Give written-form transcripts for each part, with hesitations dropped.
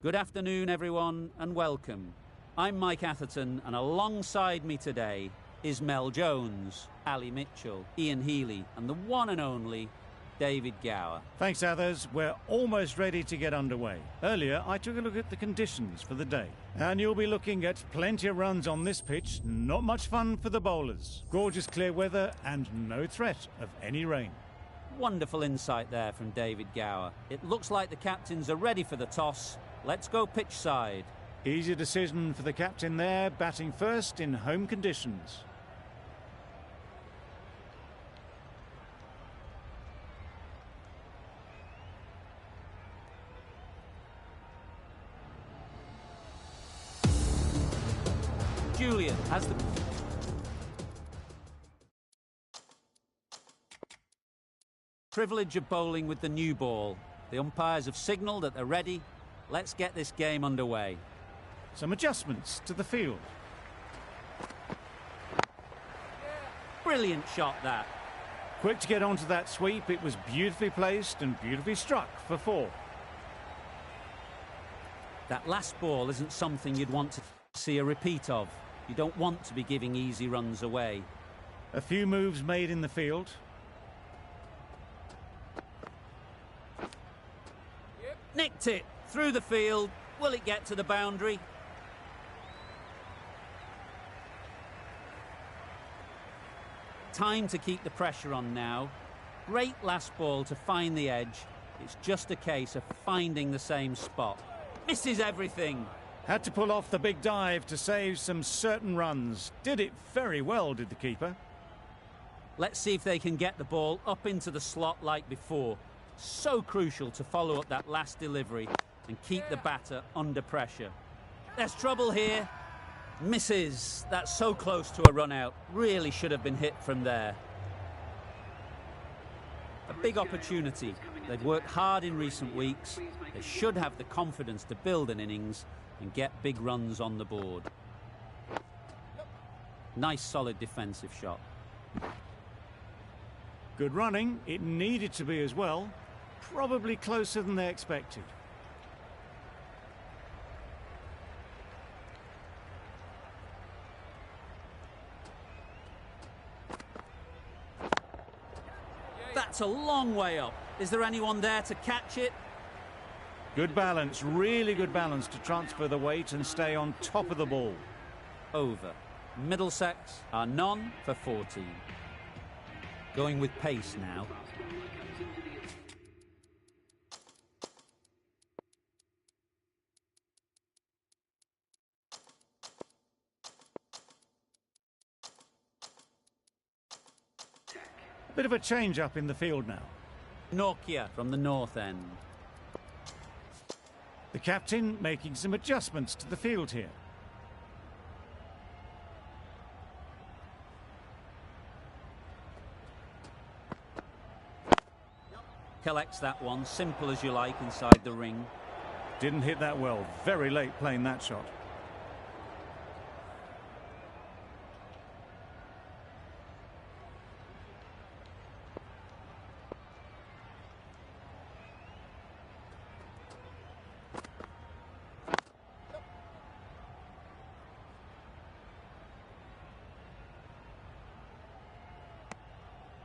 Good afternoon, everyone, and welcome. I'm Mike Atherton, and alongside me today is Mel Jones, Ali Mitchell, Ian Healy, and the one and only David Gower. Thanks, Athers. We're almost ready to get underway. Earlier, I took a look at the conditions for the day. And you'll be looking at plenty of runs on this pitch, not much fun for the bowlers. Gorgeous clear weather and no threat of any rain. Wonderful insight there from David Gower. It looks like the captains are ready for the toss. Let's go pitch side. Easy decision for the captain there, batting first in home conditions. Julian has the privilege of bowling with the new ball. The umpires have signalled that they're ready. Let's get this game underway. Some adjustments to the field. Brilliant shot, that. Quick to get onto that sweep. It was beautifully placed and beautifully struck for 4. That last ball isn't something you'd want to see a repeat of. You don't want to be giving easy runs away. A few moves made in the field. Nicked it through the field. Will it get to the boundary? Time to keep the pressure on now. Great last ball to find the edge. It's just a case of finding the same spot. Misses everything. Had to pull off the big dive to save some certain runs. Did it very well, did the keeper. Let's see if they can get the ball up into the slot like before. So crucial to follow up that last delivery and keep the batter under pressure. There's trouble here. Misses. That's so close to a run out. Really should have been hit from there. A big opportunity. They've worked hard in recent weeks. They should have the confidence to build an innings and get big runs on the board. Nice solid defensive shot. Good running. It needed to be as well. Probably closer than they expected. That's a long way up. Is there anyone there to catch it? Good balance, really good balance to transfer the weight and stay on top of the ball. Over. Middlesex are none for 14. Going with pace now. Bit of a change up in the field now. Nokia from the north end. The captain making some adjustments to the field here. Collects that one, simple as you like, inside the ring. Didn't hit that well, very late playing that shot.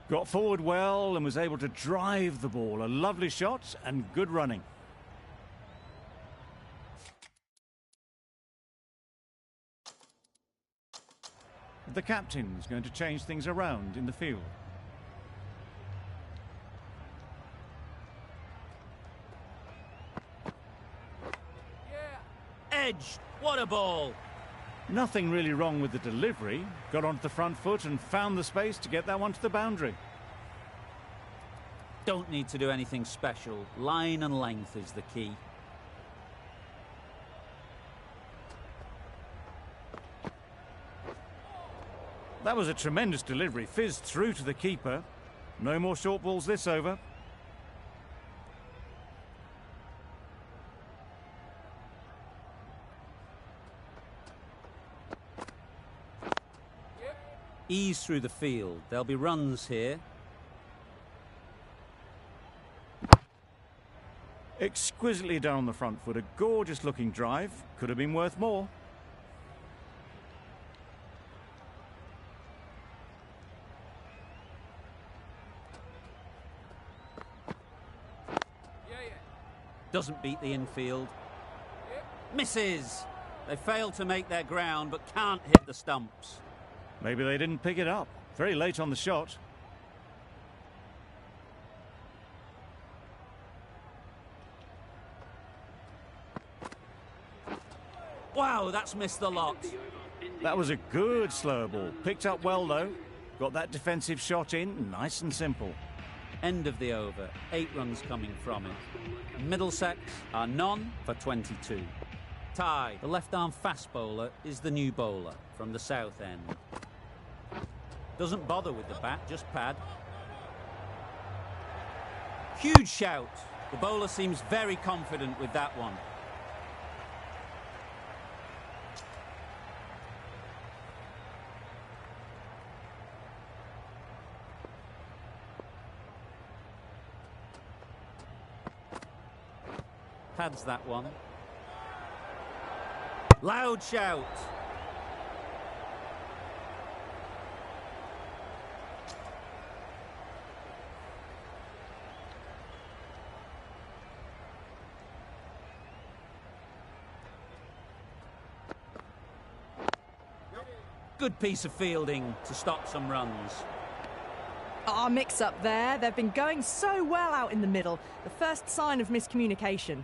Got forward well and was able to drive the ball. A lovely shot and good running. The captain's going to change things around in the field. Edged. What a ball. Nothing really wrong with the delivery. Got onto the front foot and found the space to get that one to the boundary. Don't need to do anything special. Line and length is the key. That was a tremendous delivery. Fizzed through to the keeper. No more short balls this over. Ease through the field. There'll be runs here. Exquisitely done on the front foot, a gorgeous looking drive. Could have been worth more. Doesn't beat the infield. Misses! They fail to make their ground but can't hit the stumps. Maybe they didn't pick it up. Very late on the shot. Wow, that's missed the lot. That was a good slow ball. Picked up well though. Got that defensive shot in, nice and simple. End of the over, 8 runs coming from it. Middlesex are none for 22. Ty, the left-arm fast bowler, is the new bowler from the south end. Doesn't bother with the bat, just pad. Huge shout. The bowler seems very confident with that one. Pads that one. Loud shout. Good piece of fielding to stop some runs. Our mix-up there. They've been going so well out in the middle. The first sign of miscommunication.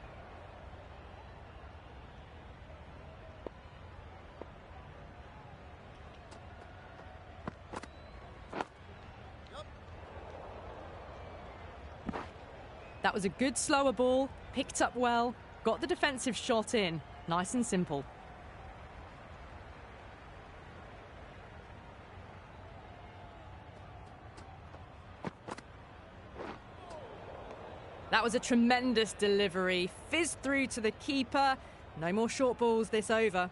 That was a good slower ball, picked up well, got the defensive shot in. Nice and simple. That was a tremendous delivery. Fizzed through to the keeper. No more short balls this over.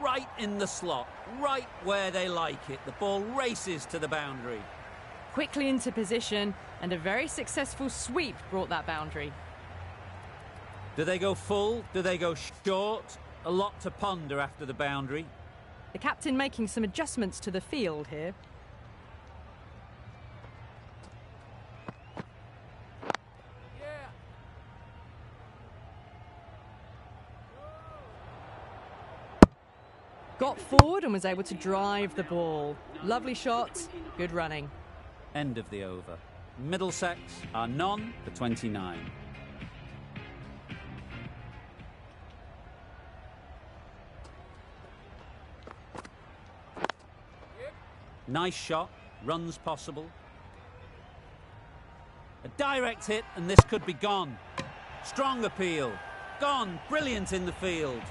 Right in the slot, right where they like it. The ball races to the boundary. Quickly into position, and a very successful sweep brought that boundary. Do they go full? Do they go short? A lot to ponder after the boundary. The captain making some adjustments to the field here. Got forward and was able to drive the ball. Lovely shot, good running. End of the over. Middlesex are none for 29. Nice shot, runs possible. A direct hit and this could be gone. Strong appeal, gone, brilliant in the field.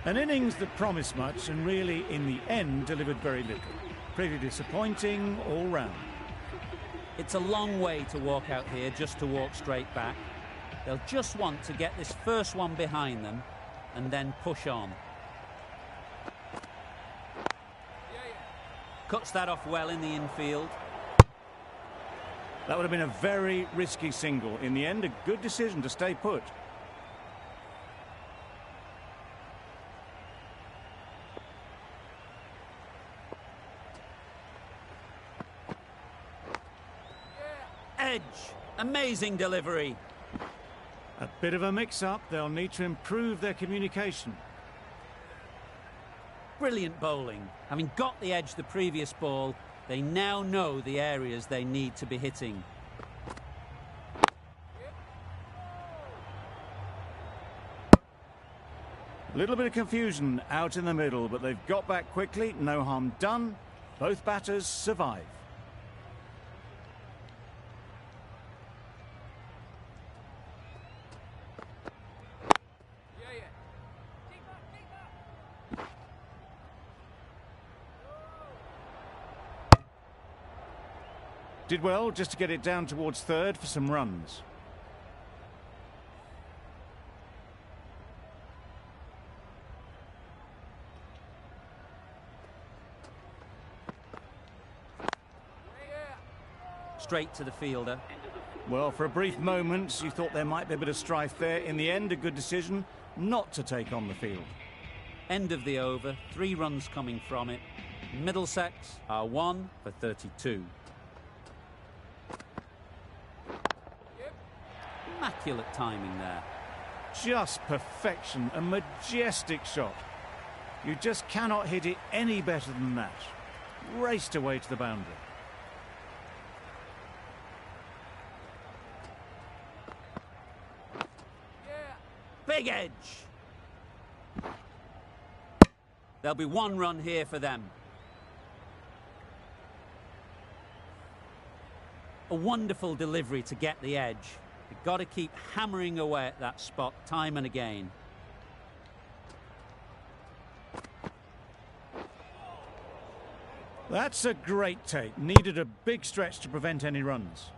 An innings that promised much and really, in the end, delivered very little. Pretty disappointing all round. It's a long way to walk out here just to walk straight back. They'll just want to get this first one behind them and then push on. Cuts that off well in the infield. That would have been a very risky single. In the end, a good decision to stay put. Edge. Amazing delivery. A bit of a mix-up. They'll need to improve their communication. Brilliant bowling. Having got the edge the previous ball, they now know the areas they need to be hitting. A little bit of confusion out in the middle, but they've got back quickly. No harm done. Both batters survive. Did well just to get it down towards third for some runs. straight to the fielder. Well, for a brief moment, you thought there might be a bit of strife there. In the end, a good decision not to take on the field. End of the over, 3 runs coming from it. Middlesex are 1 for 32. Immaculate timing there. Just perfection, a majestic shot. You just cannot hit it any better than that. Raced away to the boundary. Big edge. There'll be 1 run here for them. A wonderful delivery to get the edge. You've got to keep hammering away at that spot time and again. That's a great take. Needed a big stretch to prevent any runs.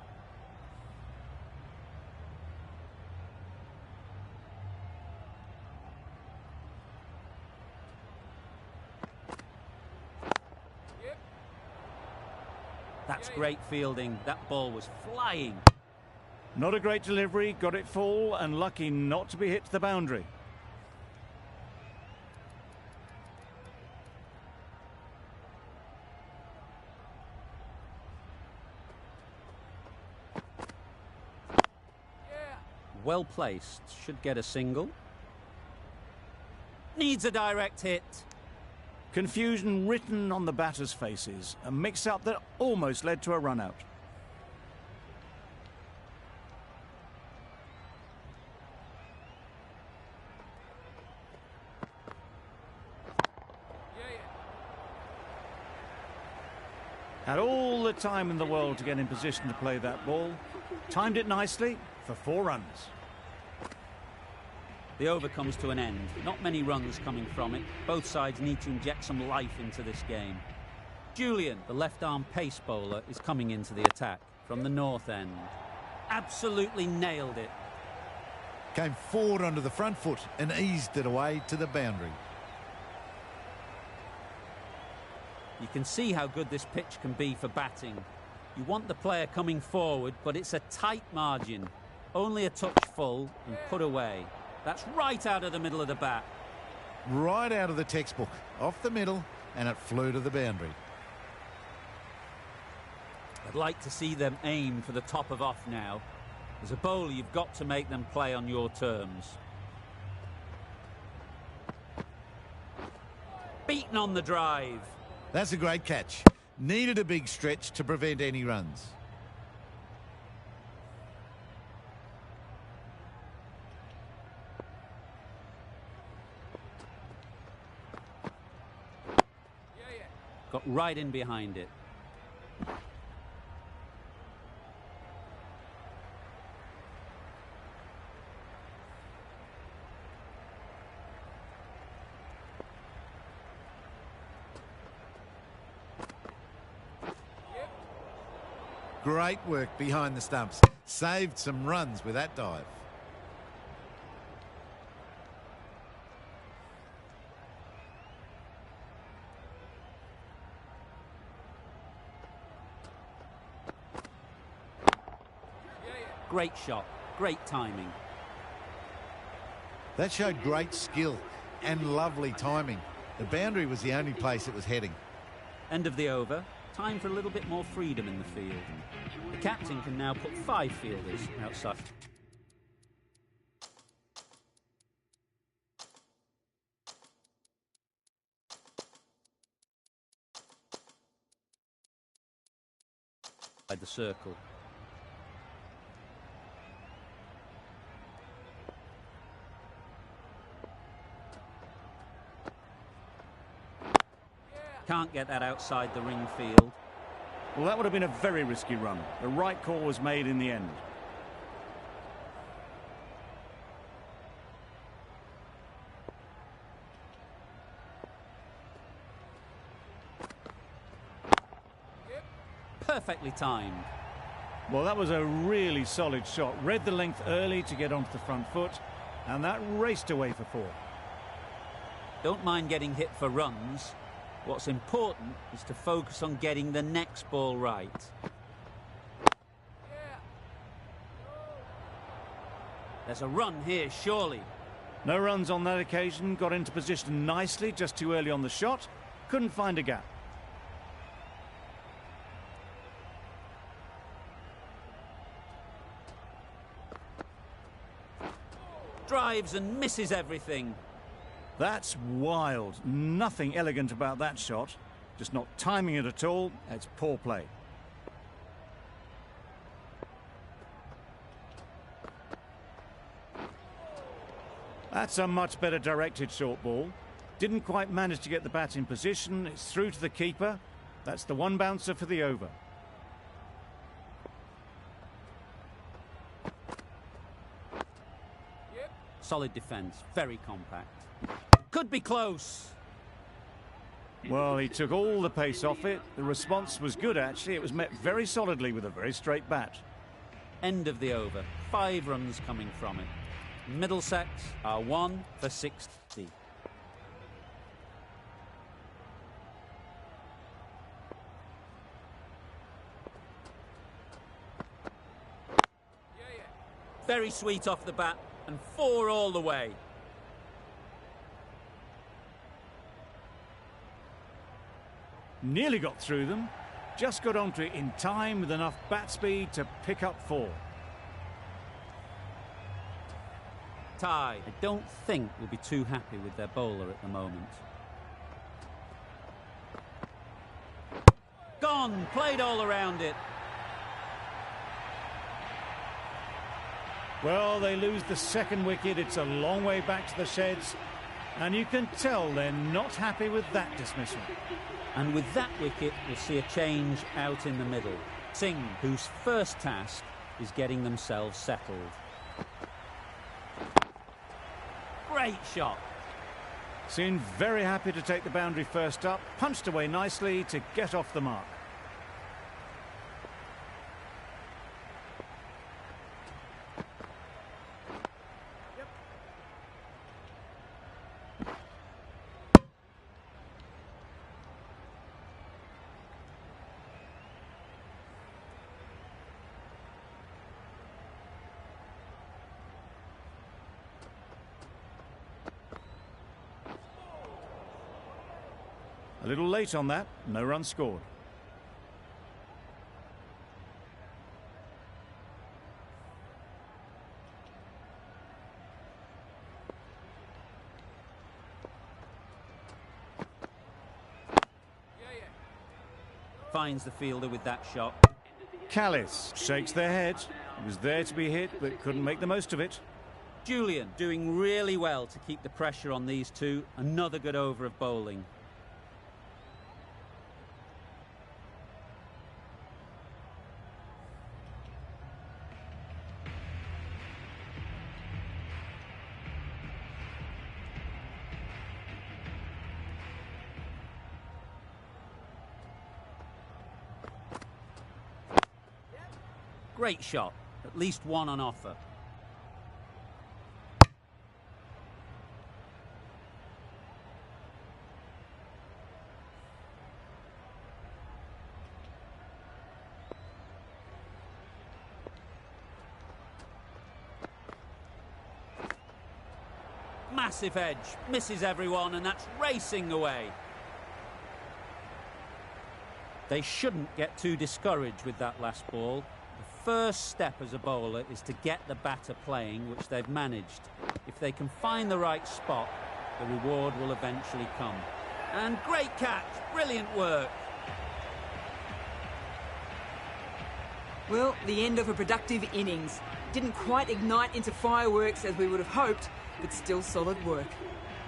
That's great fielding. That ball was flying. Not a great delivery, got it full and lucky not to be hit to the boundary. Well placed. Should get a single. Needs a direct hit. Confusion written on the batters' faces. A mix-up that almost led to a run-out. Had all the time in the world to get in position to play that ball. Timed it nicely for 4 runs. The over comes to an end. Not many runs coming from it. Both sides need to inject some life into this game. Julian, the left-arm pace bowler, is coming into the attack from the north end. Absolutely nailed it. Came forward onto the front foot and eased it away to the boundary. You can see how good this pitch can be for batting. You want the player coming forward, but it's a tight margin. Only a touch full and put away. That's right out of the middle of the bat. Right out of the textbook. Off the middle, and it flew to the boundary. I'd like to see them aim for the top of off now. As a bowler, you've got to make them play on your terms. Beaten on the drive. That's a great catch. Needed a big stretch to prevent any runs. Got right in behind it. Great work behind the stumps. Saved some runs with that dive. Great shot. Great timing. That showed great skill and lovely timing. The boundary was the only place it was heading. End of the over. Time for a little bit more freedom in the field. The captain can now put 5 fielders outside. The circle. Can't get that outside the ring field. Well, that would have been a very risky run. The right call was made in the end. Perfectly timed. Well, that was a really solid shot. Read the length early to get onto the front foot, and that raced away for 4. Don't mind getting hit for runs. What's important is to focus on getting the next ball right. There's a run here, surely. No runs on that occasion, got into position nicely, just too early on the shot. Couldn't find a gap. Drives and misses everything. That's wild. Nothing elegant about that shot. Just not timing it at all. It's poor play. That's a much better directed short ball. Didn't quite manage to get the bat in position. It's through to the keeper. That's the one bouncer for the over. Solid defence, very compact. Could be close. Well, he took all the pace off it. The response was good, actually. It was met very solidly with a very straight bat. End of the over. 5 runs coming from it. Middlesex are 1 for 60. Very sweet off the bat, and 4 all the way. Nearly got through them. Just got onto it in time with enough bat speed to pick up 4. Tie. I don't think we'll be too happy with their bowler at the moment. Gone! Played all around it. Well, they lose the second wicket. It's a long way back to the sheds. And you can tell they're not happy with that dismissal. And with that wicket, we'll see a change out in the middle. Singh, whose first task is getting themselves settled. Great shot. Seemed very happy to take the boundary first up. Punched away nicely to get off the mark. A little late on that, no run scored. Finds the fielder with that shot. Callis shakes their head. He was there to be hit, but couldn't make the most of it. Julian doing really well to keep the pressure on these two. Another good over of bowling. Great shot. At least one on offer. Massive edge. Misses everyone, and that's racing away. They shouldn't get too discouraged with that last ball. The first step as a bowler is to get the batter playing, which they've managed. If they can find the right spot, the reward will eventually come. And great catch, brilliant work. Well, the end of a productive innings. Didn't quite ignite into fireworks as we would have hoped, but still solid work.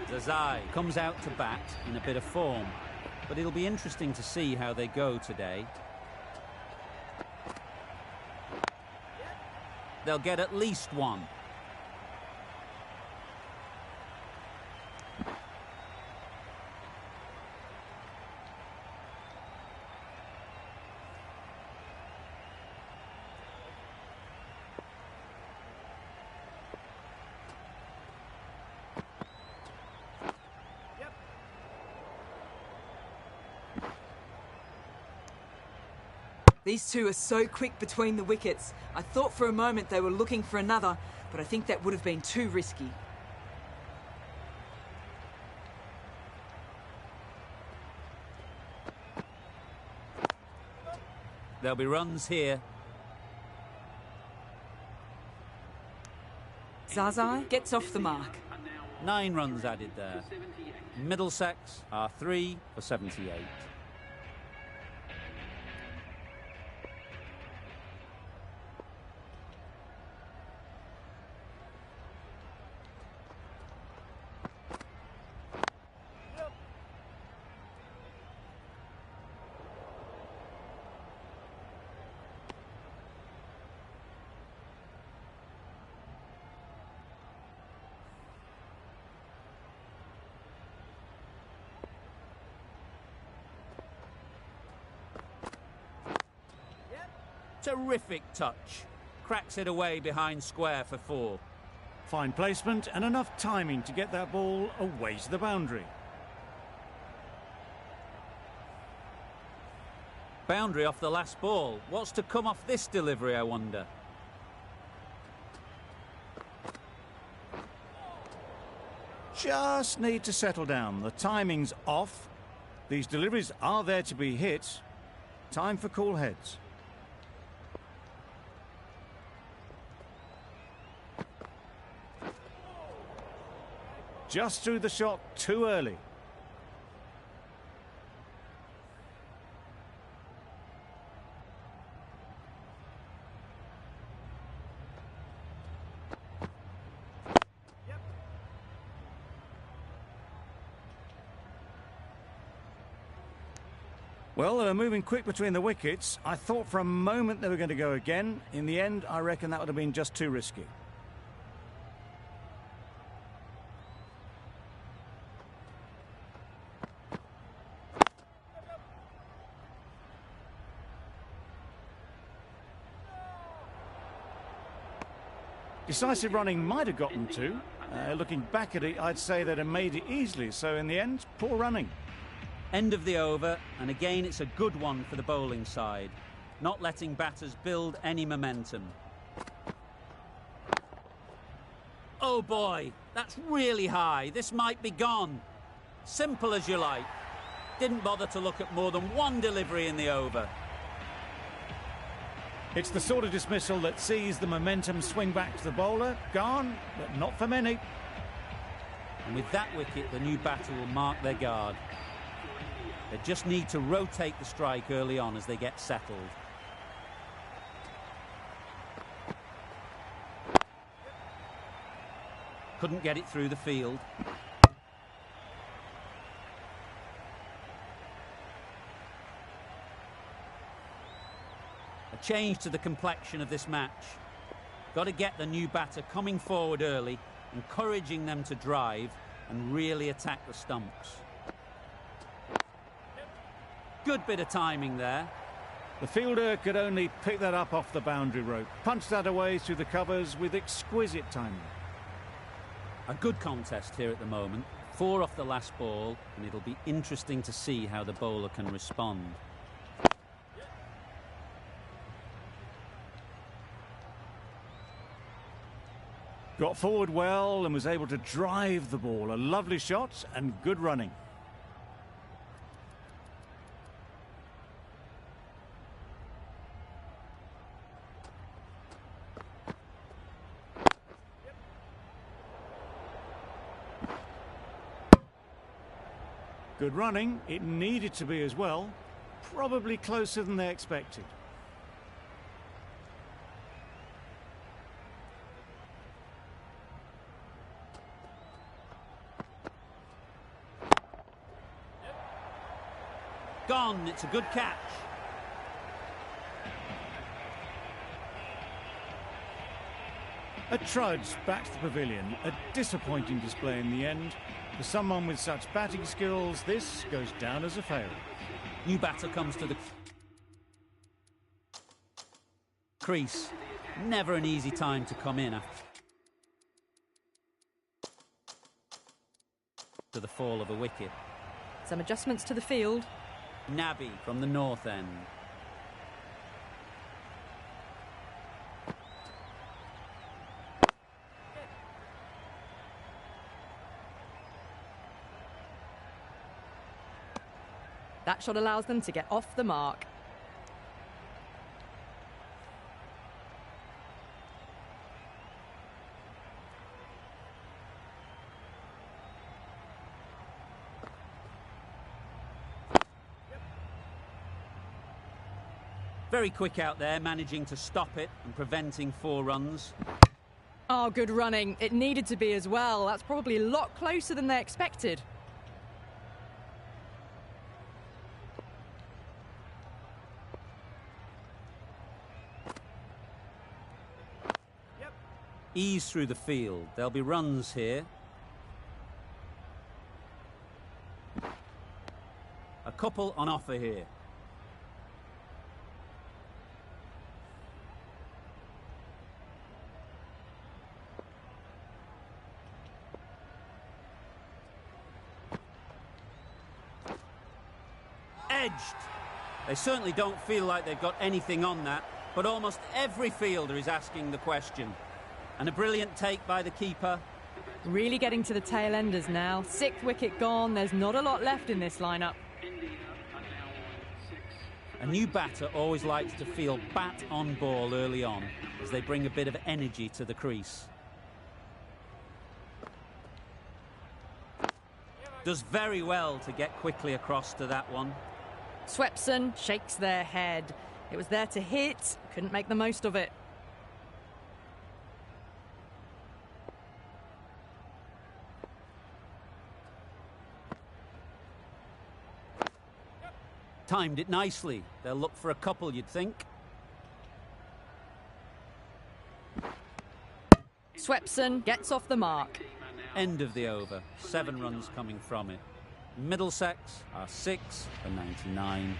Desai comes out to bat in a bit of form, but it'll be interesting to see how they go today. They'll get at least one. These two are so quick between the wickets. I thought for a moment they were looking for another, but I think that would have been too risky. There'll be runs here. Zaza gets off the mark. 9 runs added there. Middlesex are 3 for 78. Terrific touch. Cracks it away behind square for 4. Fine placement and enough timing to get that ball away to the boundary. Boundary off the last ball. What's to come off this delivery, I wonder? Just need to settle down. The timing's off. These deliveries are there to be hit. Time for cool heads. Just threw the shot too early. Well, they were moving quick between the wickets. I thought for a moment they were going to go again. In the end, I reckon that would have been just too risky. Decisive running might have gotten to. Looking back at it, I'd say they'd have made it easily. So in the end, poor running. End of the over, and again it's a good one for the bowling side. Not letting batters build any momentum. Oh boy, that's really high. This might be gone. Simple as you like. Didn't bother to look at more than one delivery in the over. It's the sort of dismissal that sees the momentum swing back to the bowler. Gone, but not for many. And with that wicket, the new batter will mark their guard. They just need to rotate the strike early on as they get settled. Couldn't get it through the field. A change to the complexion of this match. Got to get the new batter coming forward early, encouraging them to drive and really attack the stumps. Good bit of timing there. The fielder could only pick that up off the boundary rope. Punched that away through the covers with exquisite timing. A good contest here at the moment. 4 off the last ball, and it'll be interesting to see how the bowler can respond. Got forward well and was able to drive the ball. A lovely shot and good running. Good running. It needed to be as well. Probably closer than they expected. Gone. It's a good catch. A trudge back to the pavilion. A disappointing display in the end. For someone with such batting skills, this goes down as a failure. New batter comes to the crease. Never an easy time to come in after the fall of a wicket. Some adjustments to the field. Nabby from the north end. That shot allows them to get off the mark. Very quick out there, managing to stop it and preventing 4 runs. Oh, good running. It needed to be as well. That's probably a lot closer than they expected. Ease through the field. There'll be runs here. A couple on offer here. Edged. They certainly don't feel like they've got anything on that, but almost every fielder is asking the question. And a brilliant take by the keeper. Really getting to the tail enders now. 6th wicket gone. There's not a lot left in this lineup. A new batter always likes to feel bat on ball early on as they bring a bit of energy to the crease. Does very well to get quickly across to that one. Swepson shakes their head. It was there to hit, couldn't make the most of it. Timed it nicely. They'll look for a couple, you'd think. Swepson gets off the mark. End of the over. 7 runs coming from it. Middlesex are 6 for 99.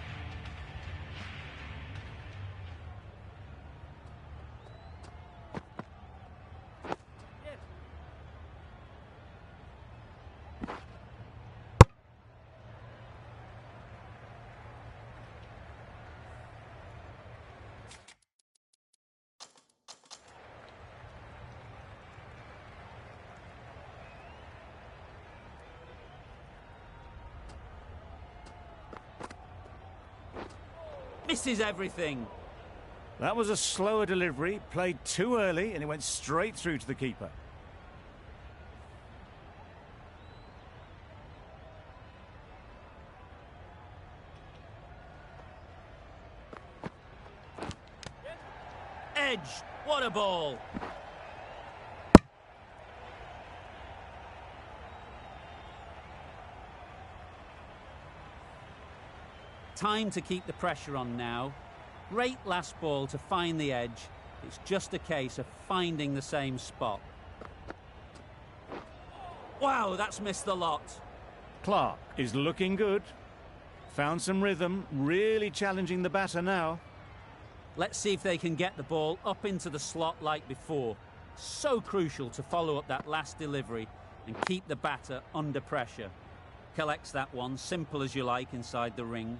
Misses everything. That was a slower delivery, played too early, and it went straight through to the keeper. Edge. What a ball. Time to keep the pressure on now. Great last ball to find the edge. It's just a case of finding the same spot. Wow, that's missed the lot. Clark is looking good. Found some rhythm, really challenging the batter now. Let's see if they can get the ball up into the slot like before. So crucial to follow up that last delivery and keep the batter under pressure. Collects that one, simple as you like, inside the ring.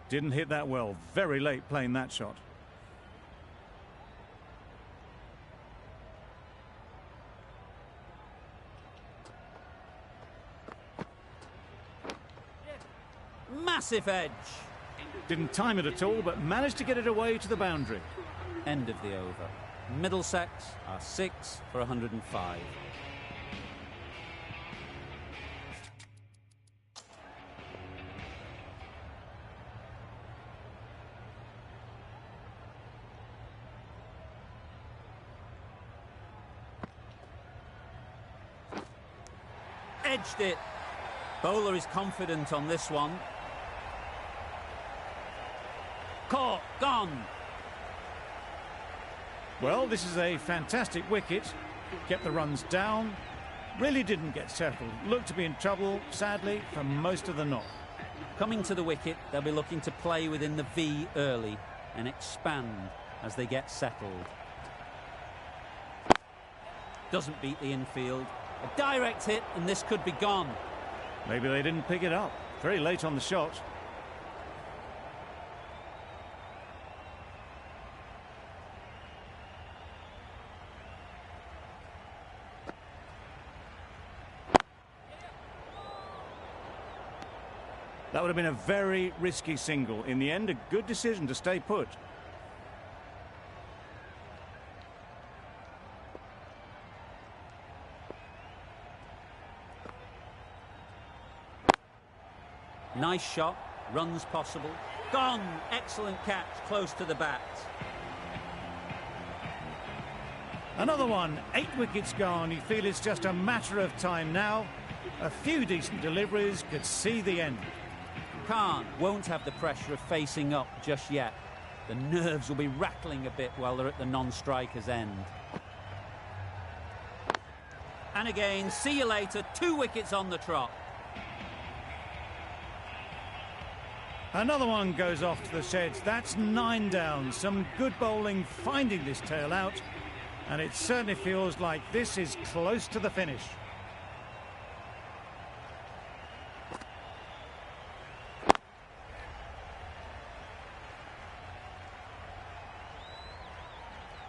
Didn't hit that well. Very late playing that shot. Massive edge. Didn't time it at all, but managed to get it away to the boundary. End of the over. Middlesex are 6 for 105. Edged it. Bowler is confident on this one. Caught, gone. Well, this is a fantastic wicket. Kept the runs down. Really didn't get settled. Looked to be in trouble, sadly, for most of the knock. Coming to the wicket, they'll be looking to play within the V early and expand as they get settled. Doesn't beat the infield. A direct hit and this could be gone. Maybe they didn't pick it up. Very late on the shot. That would have been a very risky single. In the end, a good decision to stay put. Nice shot, runs possible. Gone! Excellent catch, close to the bat. Another one, 8 wickets gone. You feel it's just a matter of time now. A few decent deliveries could see the end. Khan won't have the pressure of facing up just yet. The nerves will be rattling a bit while they're at the non-striker's end. And again, see you later, 2 wickets on the trot. Another one goes off to the sheds. That's 9 down. Some good bowling finding this tail out. And it certainly feels like this is close to the finish.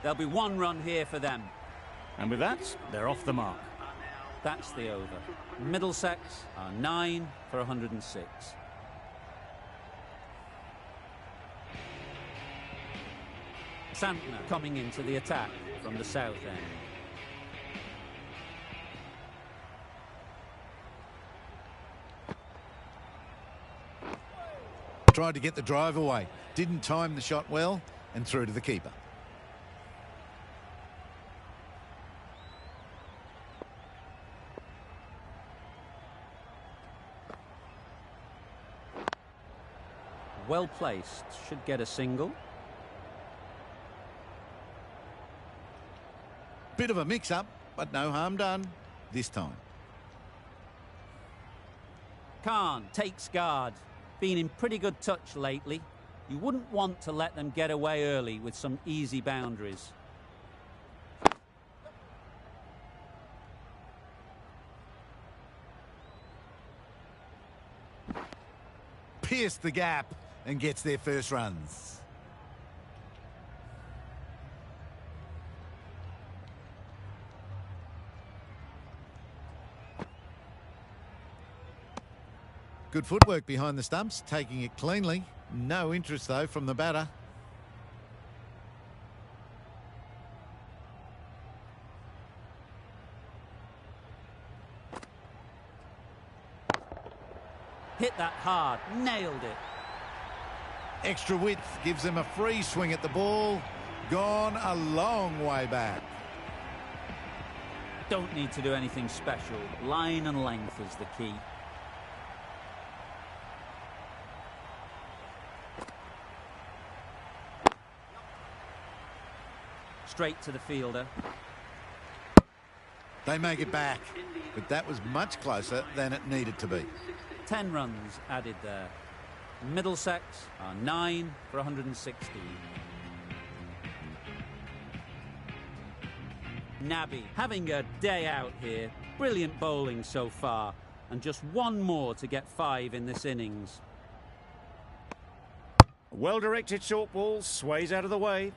There'll be 1 run here for them. And with that, they're off the mark. That's the over. Middlesex are 9 for 106. Santner coming into the attack from the south end. Tried to get the drive away. Didn't time the shot well and threw to the keeper. Well placed. Should get a single. Bit of a mix-up, but no harm done this time. Khan takes guard. Been in pretty good touch lately. You wouldn't want to let them get away early with some easy boundaries. Pierced the gap and gets their first runs. Good footwork behind the stumps, taking it cleanly. No interest, though, from the batter. Hit that hard, nailed it. Extra width gives them a free swing at the ball. Gone a long way back. Don't need to do anything special. Line and length is the key. Straight to the fielder. They make it back, but that was much closer than it needed to be. 10 runs added there. Middlesex are 9 for 116. Nabi having a day out here. Brilliant bowling so far, and just 1 more to get 5 in this innings. Well-directed short ball sways out of the way.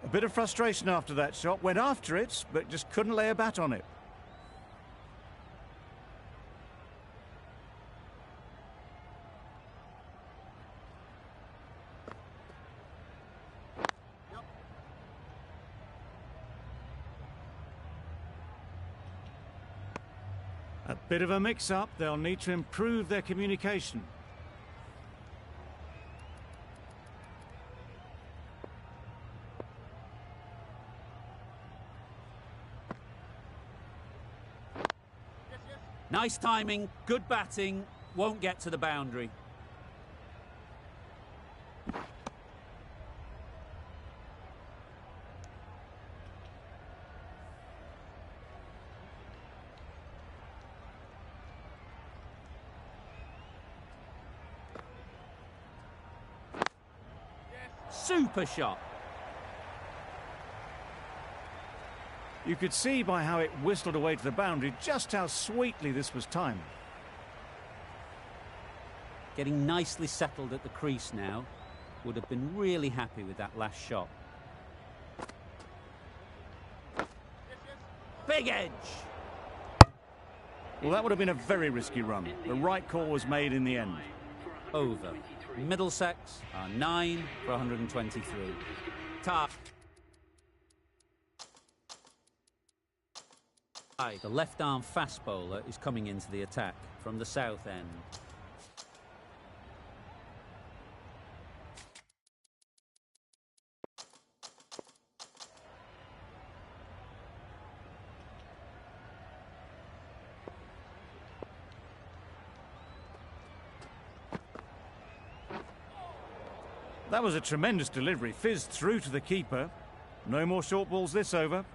A bit of frustration after that shot. Went after it, but just couldn't lay a bat on it. A bit of a mix-up. They'll need to improve their communication. Nice timing, good batting, won't get to the boundary. Super shot. You could see by how it whistled away to the boundary just how sweetly this was timed. Getting nicely settled at the crease now. Would have been really happy with that last shot. Big edge! Well, that would have been a very risky run. The right call was made in the end. Over. Middlesex are 9 for 123. The left-arm fast bowler is coming into the attack from the south end. That was a tremendous delivery, fizzed through to the keeper. No more short balls this over.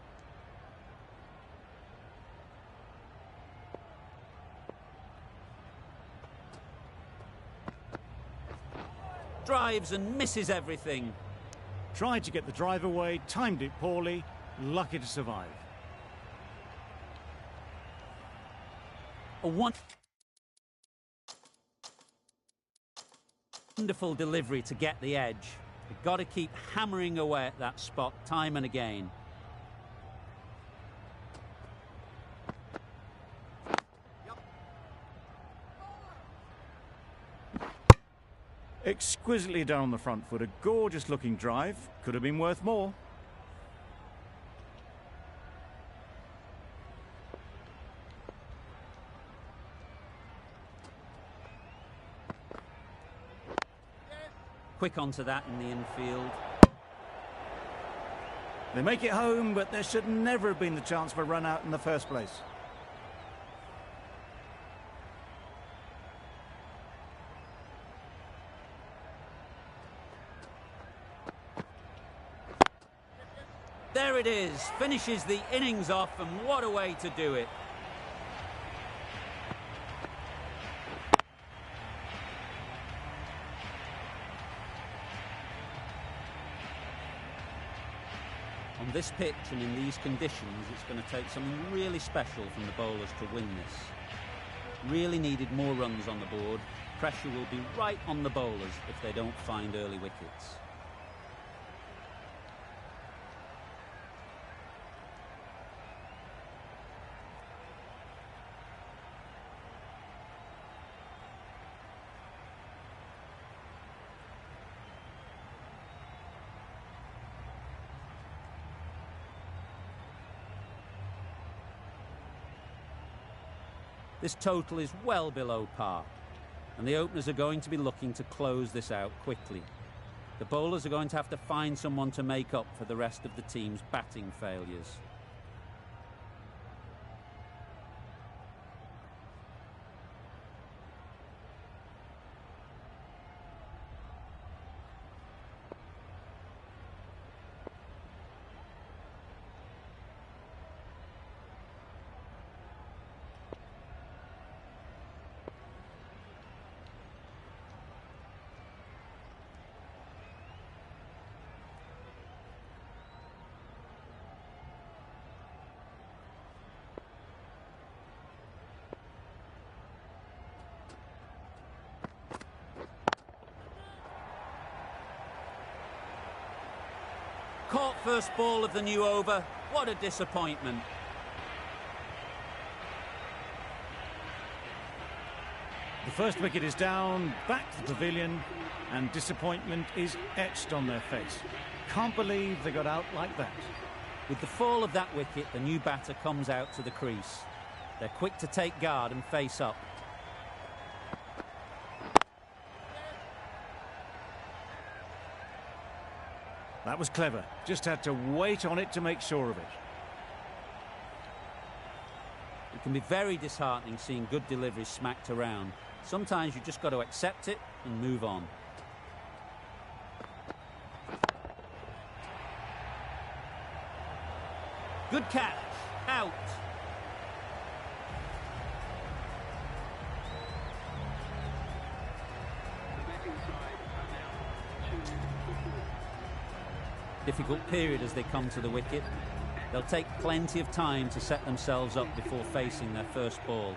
Drives and misses everything. Tried to get the drive away, timed it poorly, lucky to survive. A wonderful delivery to get the edge. You've got to keep hammering away at that spot time and again. Exquisitely done on the front foot, a gorgeous looking drive. Could have been worth more. Quick onto that in the infield. They make it home, but there should never have been the chance for a run out in the first place. There it is, finishes the innings off, and what a way to do it. On this pitch and in these conditions, it's going to take something really special from the bowlers to win this. Really needed more runs on the board. Pressure will be right on the bowlers if they don't find early wickets. This total is well below par, and the openers are going to be looking to close this out quickly. The bowlers are going to have to find someone to make up for the rest of the team's batting failures. Caught first ball of the new over. What a disappointment. The first wicket is down, back to the pavilion, and disappointment is etched on their face. Can't believe they got out like that. With the fall of that wicket, the new batter comes out to the crease. They're quick to take guard and face up. That was clever. Just had to wait on it to make sure of it. It can be very disheartening seeing good deliveries smacked around. Sometimes you just got to accept it and move on. Good catch. Out. Difficult period as they come to the wicket. They'll take plenty of time to set themselves up before facing their first ball.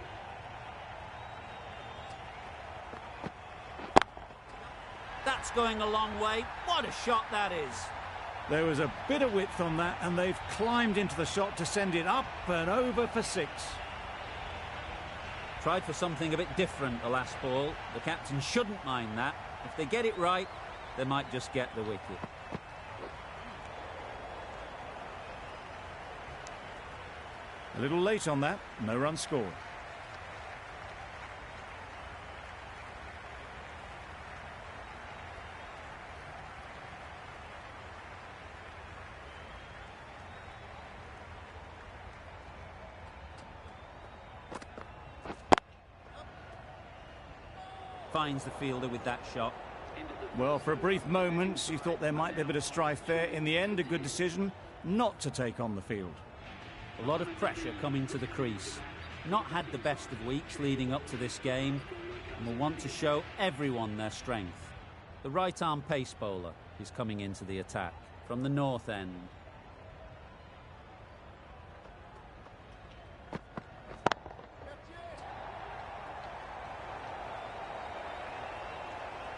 That's going a long way. What a shot that is. There was a bit of width on that, and they've climbed into the shot to send it up and over for 6. Tried for something a bit different the last ball. The captain shouldn't mind that. If they get it right, they might just get the wicket. A little late on that, no run scored. Finds the fielder with that shot. Well, for a brief moment, you thought there might be a bit of strife there. In the end, a good decision not to take on the field. A lot of pressure coming to the crease. Not had the best of weeks leading up to this game, and will want to show everyone their strength. The right-arm pace bowler is coming into the attack from the north end.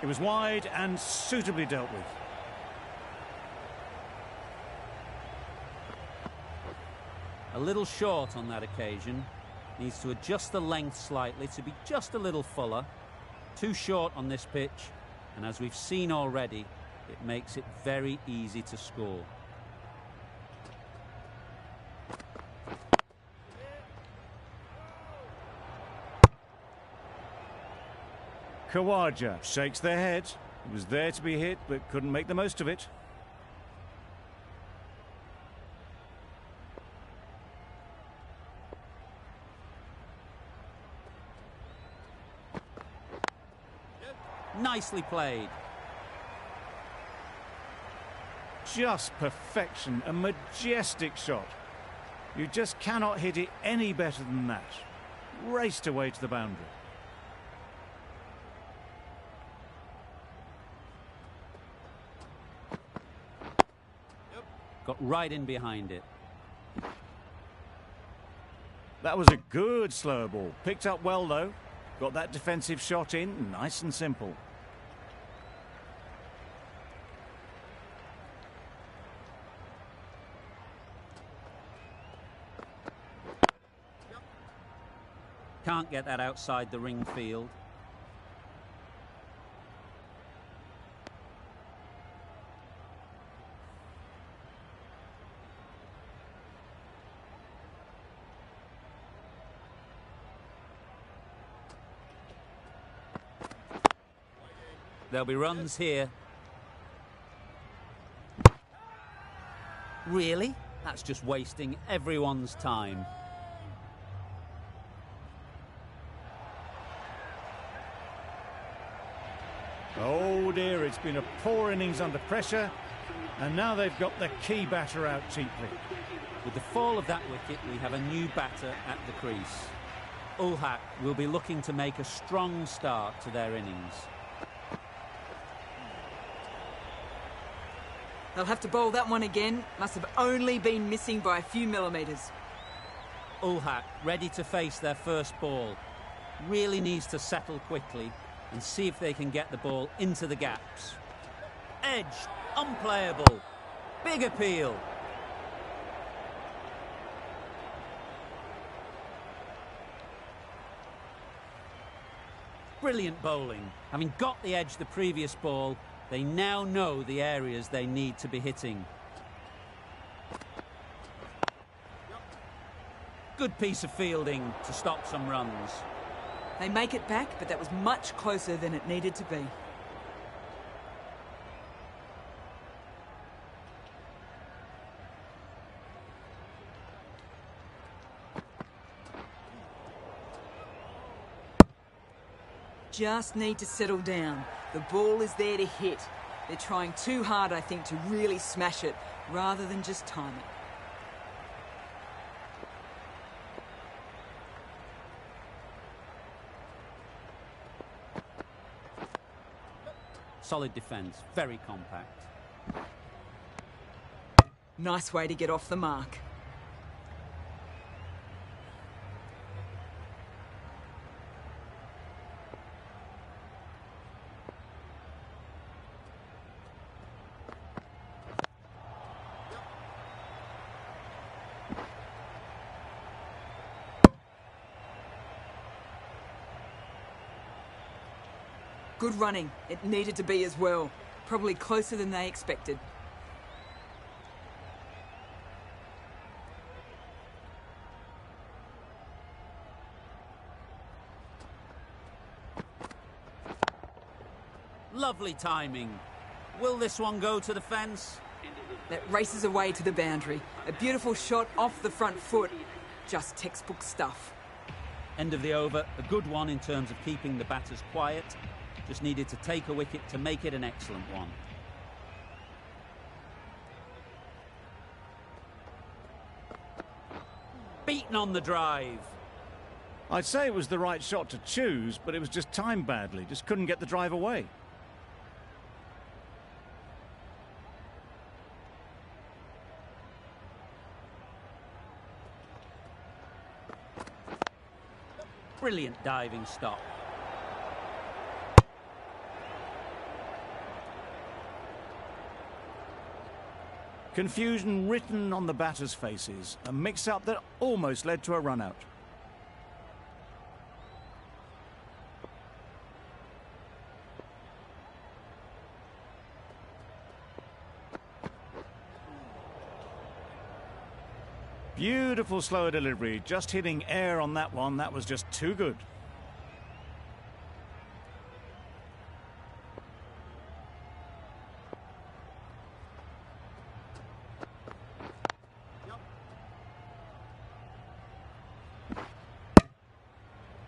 It was wide and suitably dealt with. A little short on that occasion. Needs to adjust the length slightly to be just a little fuller. Too short on this pitch, and as we've seen already, it makes it very easy to score. Khawaja shakes their head. It was there to be hit, but couldn't make the most of it. Nicely played. Just perfection, a majestic shot. You just cannot hit it any better than that. Raced away to the boundary. Got right in behind it. That was a good slow ball. Picked up well, though. Got that defensive shot in, nice and simple. Can't get that outside the ring field. There'll be runs here. Really? That's just wasting everyone's time. Oh dear, it's been a poor innings under pressure, and now they've got the key batter out cheaply. With the fall of that wicket, we have a new batter at the crease. Ulhak will be looking to make a strong start to their innings. They'll have to bowl that one again. Must have only been missing by a few millimetres. Ulhak ready to face their first ball. Really needs to settle quickly and see if they can get the ball into the gaps. Edge, unplayable. Big appeal. Brilliant bowling. Having got the edge the previous ball, they now know the areas they need to be hitting. Good piece of fielding to stop some runs. They make it back, but that was much closer than it needed to be. Just need to settle down. The ball is there to hit. They're trying too hard, I think, to really smash it, rather than just time it. Solid defence, very compact. Nice way to get off the mark. Good running. It needed to be as well. Probably closer than they expected. Lovely timing. Will this one go to the fence? That races away to the boundary. A beautiful shot off the front foot. Just textbook stuff. End of the over. A good one in terms of keeping the batters quiet. Just needed to take a wicket to make it an excellent one. Beaten on the drive. I'd say it was the right shot to choose, but it was just timed badly. Just couldn't get the drive away. Brilliant diving stop. Confusion written on the batters' faces. A mix-up that almost led to a run-out. Beautiful slower delivery, just hitting air on that one. That was just too good.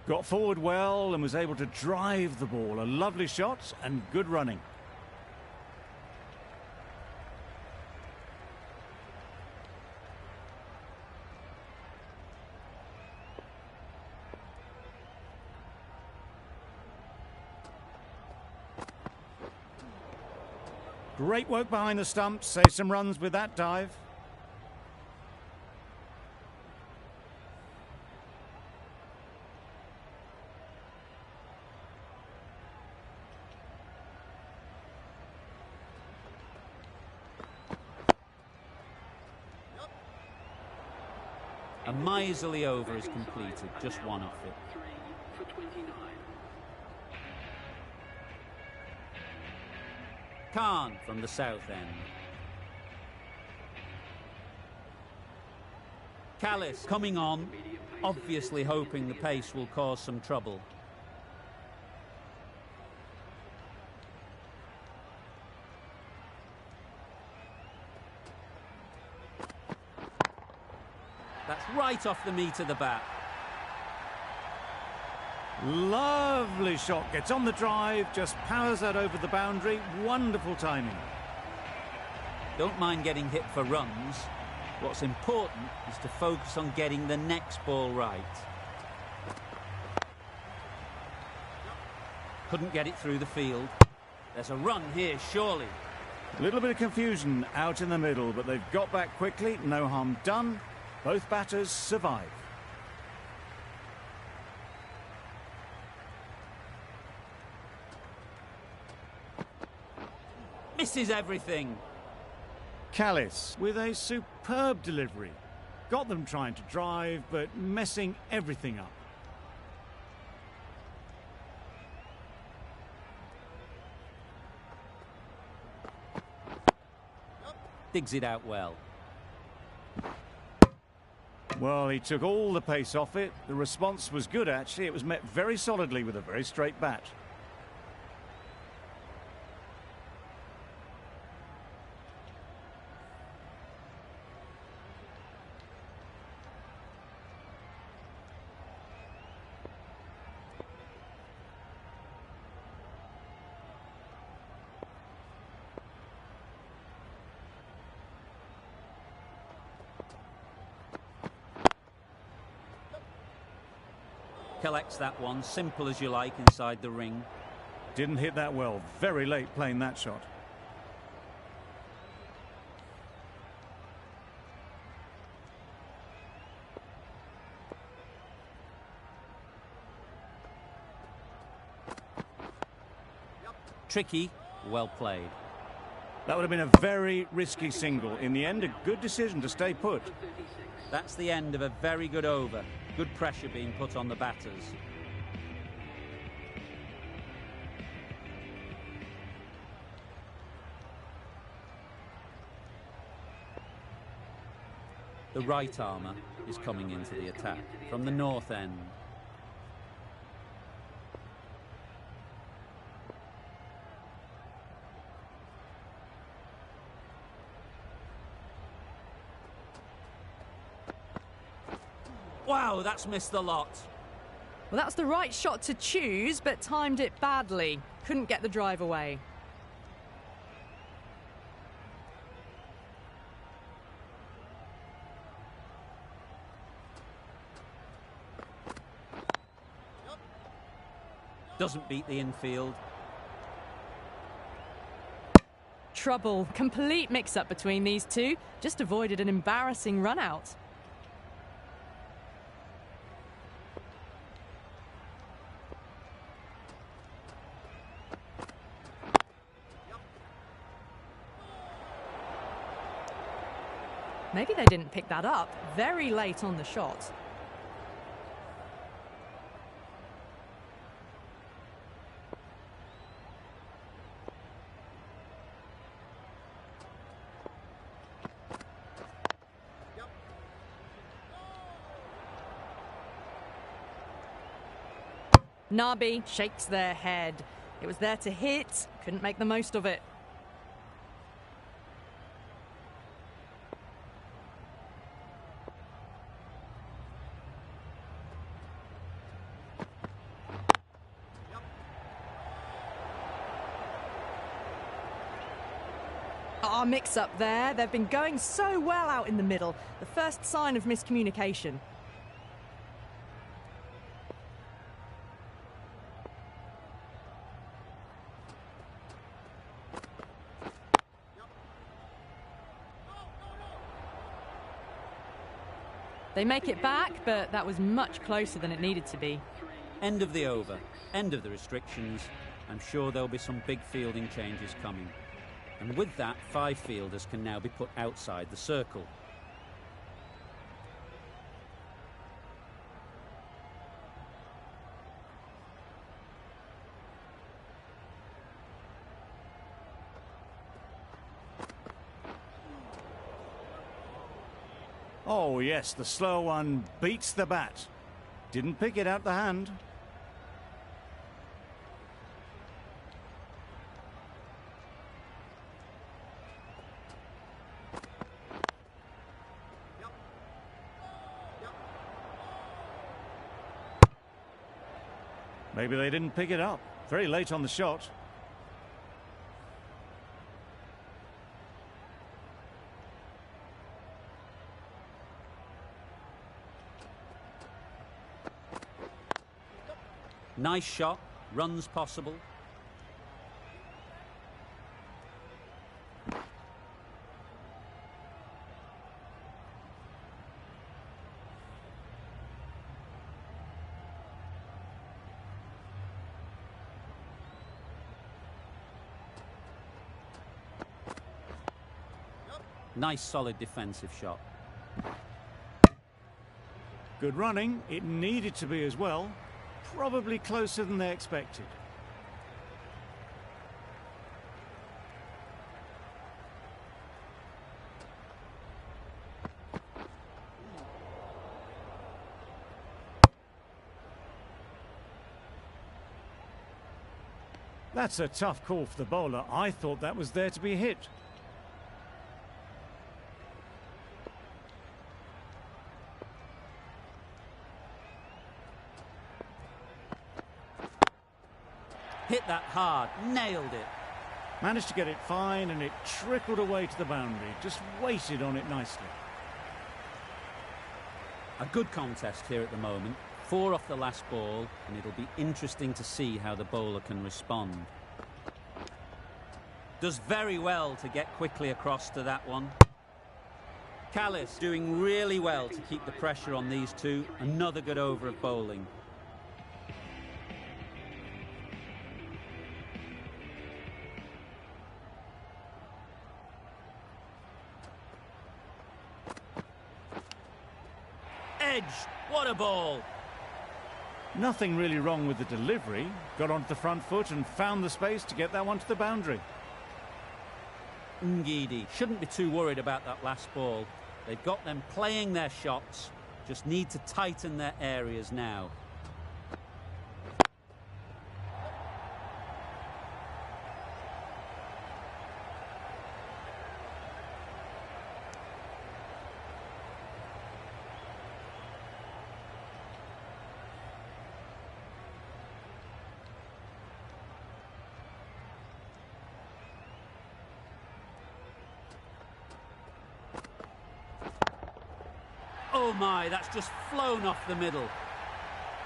Got forward well and was able to drive the ball. A lovely shot and good running. Great work behind the stumps, save some runs with that dive. A miserly over is completed, just one off it. Khan from the south end. Callis coming on, obviously hoping the pace will cause some trouble. That's right off the meat of the bat. Lovely shot, gets on the drive, just powers that over the boundary. Wonderful timing. Don't mind getting hit for runs. What's important is to focus on getting the next ball right. Couldn't get it through the field. There's a run here, surely. A little bit of confusion out in the middle, but they've got back quickly. No harm done. Both batters survive. Misses everything. Callis with a superb delivery. Got them trying to drive, but messing everything up. Digs it out well. Well, he took all the pace off it. The response was good, actually. It was met very solidly with a very straight bat. Collects that one, simple as you like, inside the ring. Didn't hit that well. Very late playing that shot. Tricky, well played. That would have been a very risky single. In the end, a good decision to stay put. That's the end of a very good over. Good pressure being put on the batters. The right armour is coming into the attack from the north end. Wow, that's missed the lot. Well, that's the right shot to choose, but timed it badly. Couldn't get the drive away. Doesn't beat the infield. Trouble. Complete mix-up between these two. Just avoided an embarrassing run-out. Maybe they didn't pick that up. Very late on the shot. Nabi shakes their head. It was there to hit, couldn't make the most of it. Mix-up there. They've been going so well out in the middle. The first sign of miscommunication. They make it back, but that was much closer than it needed to be. End of the over, end of the restrictions. I'm sure there'll be some big fielding changes coming. And with that, 5 fielders can now be put outside the circle. Oh yes, the slow one beats the bat. Didn't pick it out the hand. Maybe they didn't pick it up. Very late on the shot. Nice shot, runs possible. Nice solid defensive shot. Good running. It needed to be as well. Probably closer than they expected. That's a tough call for the bowler. I thought that was there to be hit. Hit that hard, nailed it. Managed to get it fine and it trickled away to the boundary. Just waited on it nicely. A good contest here at the moment. 4 off the last ball, and it'll be interesting to see how the bowler can respond. Does very well to get quickly across to that one. Callis doing really well to keep the pressure on these two. Another good over of bowling. Edge, what a ball! Nothing really wrong with the delivery. Got onto the front foot and found the space to get that one to the boundary. Ngidi shouldn't be too worried about that last ball. They've got them playing their shots, just need to tighten their areas now. Oh my, that's just flown off the middle.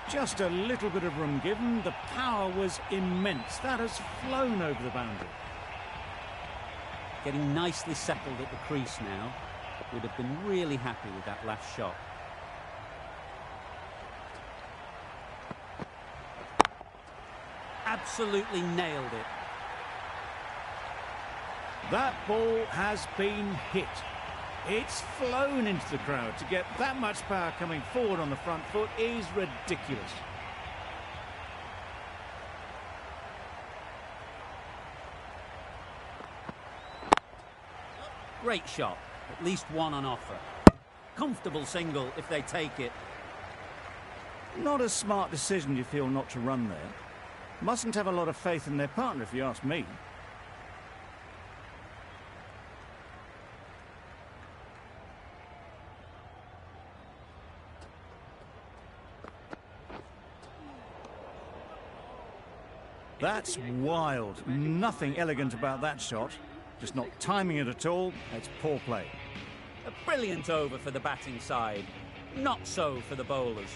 Just a little bit of room given. The power was immense. That has flown over the boundary. Getting nicely settled at the crease now. Would have been really happy with that last shot. Absolutely nailed it. That ball has been hit. It's flown into the crowd. To get that much power coming forward on the front foot is ridiculous. Great shot. At least one on offer. Comfortable single if they take it. Not a smart decision, you feel, not to run there. Mustn't have a lot of faith in their partner, if you ask me. That's wild. Nothing elegant about that shot. Just not timing it at all. It's poor play. A brilliant over for the batting side. Not so for the bowlers.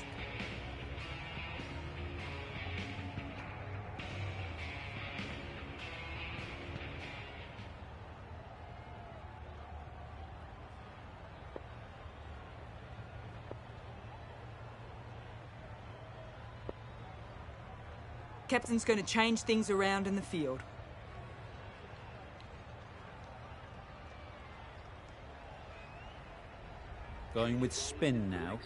Captain's going to change things around in the field. Going with spin now.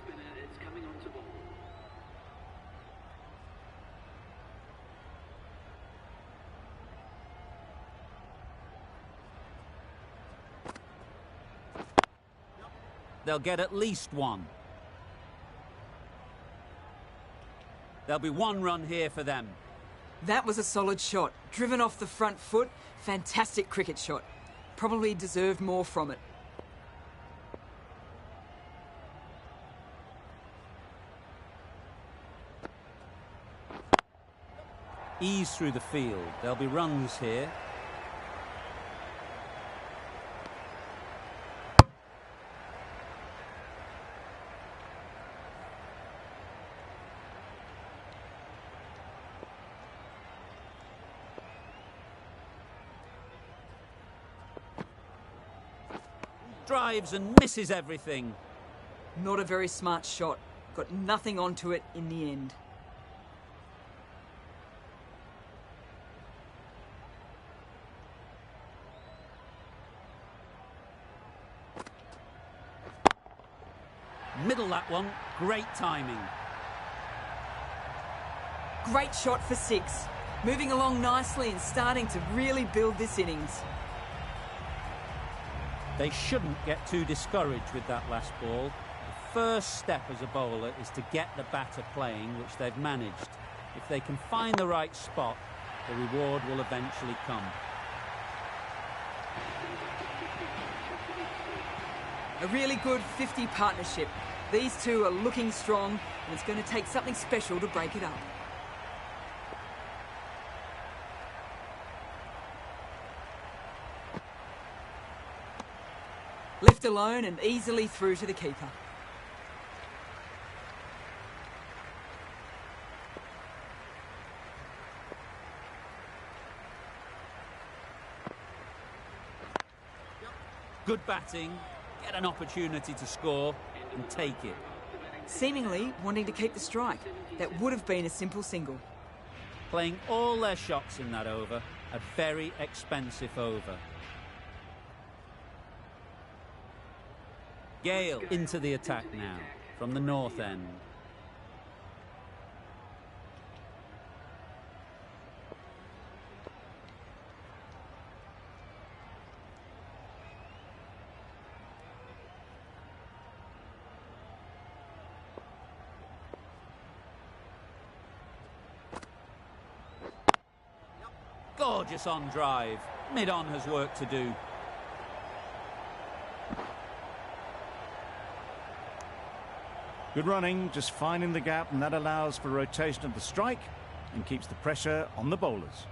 They'll get at least one. There'll be one run here for them. That was a solid shot. Driven off the front foot. Fantastic cricket shot. Probably deserved more from it. Ease through the field. There'll be runs here. Drives and misses everything. Not a very smart shot. Got nothing onto it in the end. Middle that one. Great timing. Great shot for 6. Moving along nicely and starting to really build this innings. They shouldn't get too discouraged with that last ball. The first step as a bowler is to get the batter playing, which they've managed. If they can find the right spot, the reward will eventually come. A really good 50 partnership. These two are looking strong, and it's going to take something special to break it up. Left alone and easily through to the keeper. Good batting, get an opportunity to score and take it. Seemingly wanting to keep the strike. That would have been a simple single. Playing all their shots in that over, a very expensive over. Gale into the attack now, from the north end. Gorgeous on drive. Mid-on has work to do. Good running, just finding the gap, and that allows for rotation of the strike and keeps the pressure on the bowlers.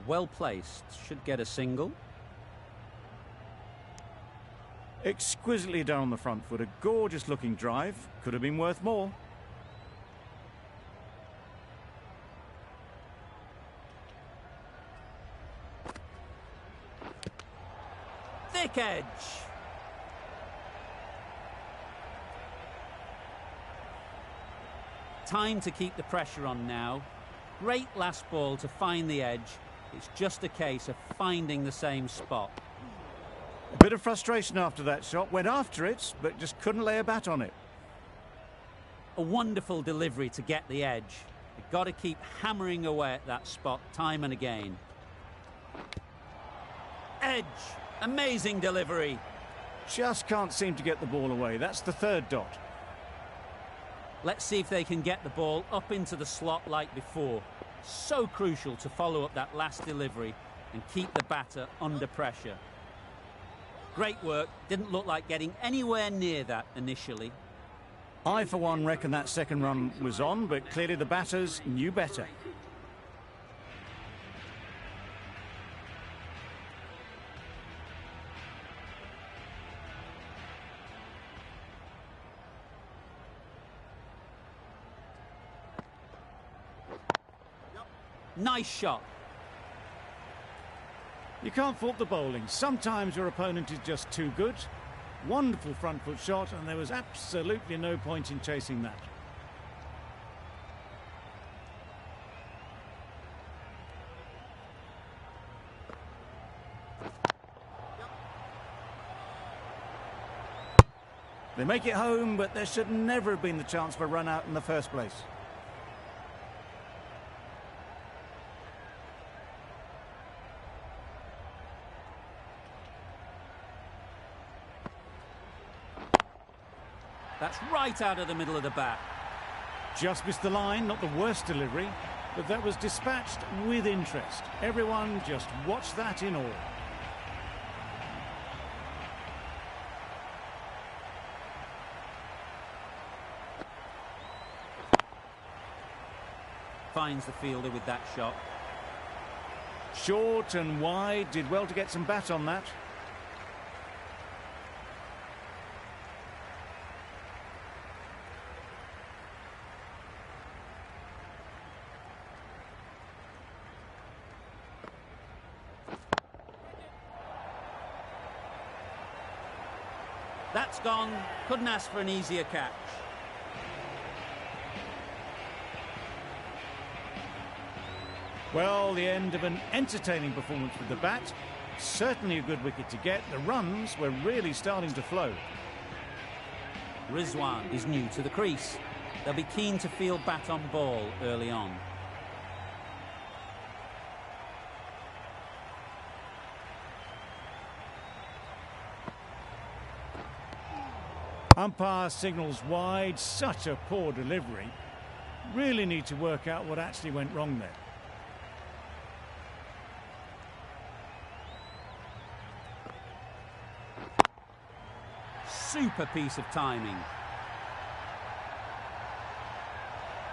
Well placed. Should get a single. Exquisitely done on the front foot. A gorgeous looking drive. Could have been worth more. Thick edge. Time to keep the pressure on now. Great last ball to find the edge. It's just a case of finding the same spot. A bit of frustration after that shot. Went after it, but just couldn't lay a bat on it. A wonderful delivery to get the edge. You've got to keep hammering away at that spot time and again. Edge. Amazing delivery. Just can't seem to get the ball away. That's the third dot. Let's see if they can get the ball up into the slot like before. So crucial to follow up that last delivery and keep the batter under pressure. Great work. Didn't look like getting anywhere near that initially. I, for one, reckon that second run was on, but clearly the batters knew better. Nice shot. You can't fault the bowling. Sometimes your opponent is just too good. Wonderful front foot shot, and there was absolutely no point in chasing that. They make it home, but there should never have been the chance for a run out in the first place. That's right out of the middle of the bat. Just missed the line, not the worst delivery, but that was dispatched with interest. Everyone just watched that in awe. Finds the fielder with that shot. Short and wide, did well to get some bat on that. That's gone. Couldn't ask for an easier catch. Well, the end of an entertaining performance with the bat. Certainly a good wicket to get. The runs were really starting to flow. Rizwan is new to the crease. They'll be keen to field bat on ball early on. Umpire signals wide. Such a poor delivery. Really need to work out what actually went wrong there. Super piece of timing.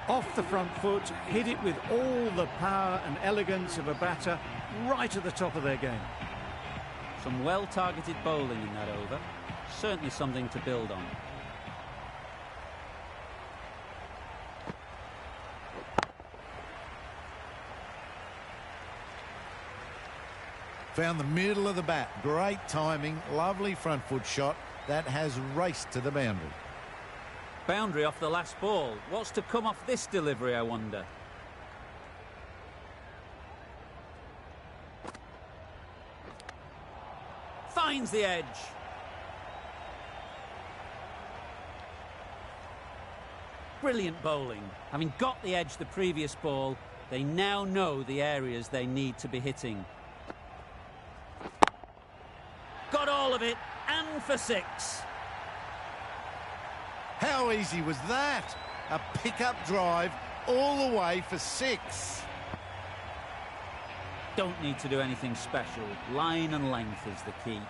Off the front foot, hit it with all the power and elegance of a batter right at the top of their game. Some well-targeted bowling in that over. Certainly something to build on. Found the middle of the bat. Great timing. Lovely front foot shot. That has raced to the boundary. Boundary off the last ball. What's to come off this delivery, I wonder? Finds the edge. Brilliant bowling. Having got the edge the previous ball, they now know the areas they need to be hitting. Got all of it, and for 6. How How easy was that? A pick-up drive all the way for 6. Don't need to do anything special. Line and length is the key.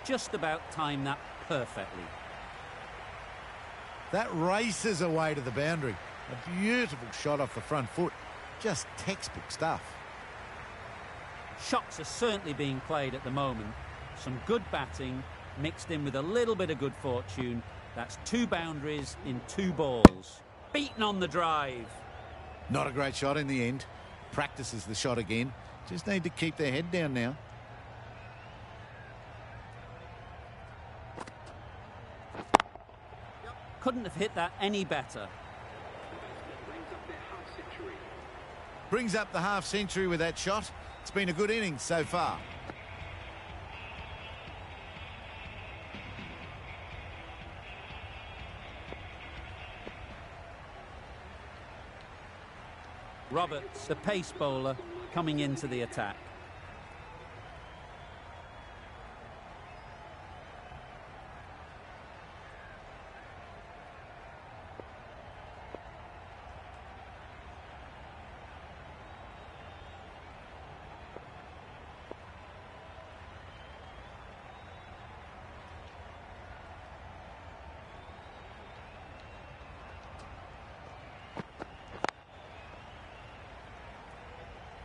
Just about timed that perfectly. That races away to the boundary. A beautiful shot off the front foot. Just textbook stuff. Shots are certainly being played at the moment. Some good batting mixed in with a little bit of good fortune. That's 2 boundaries in 2 balls. Beaten on the drive. Not a great shot in the end. Practices the shot again. Just need to keep their head down now. Couldn't have hit that any better. Brings up the half century with that shot. It's been a good innings so far. Roberts, the pace bowler, coming into the attack.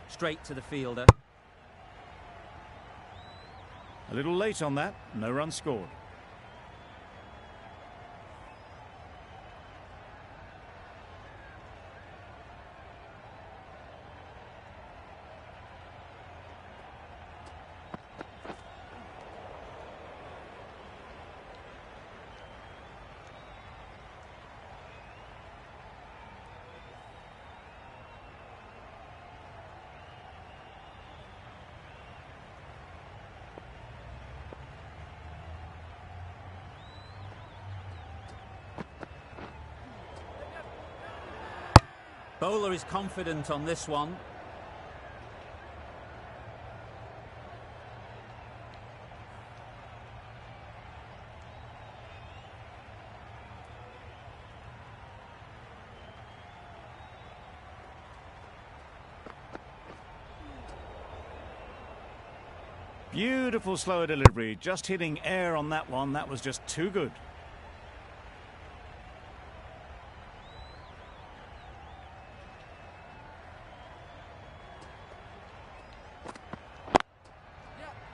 Straight to the fielder. A little late on that, no run scored. Bowler is confident on this one. Beautiful slower delivery, just hitting air on that one. That was just too good.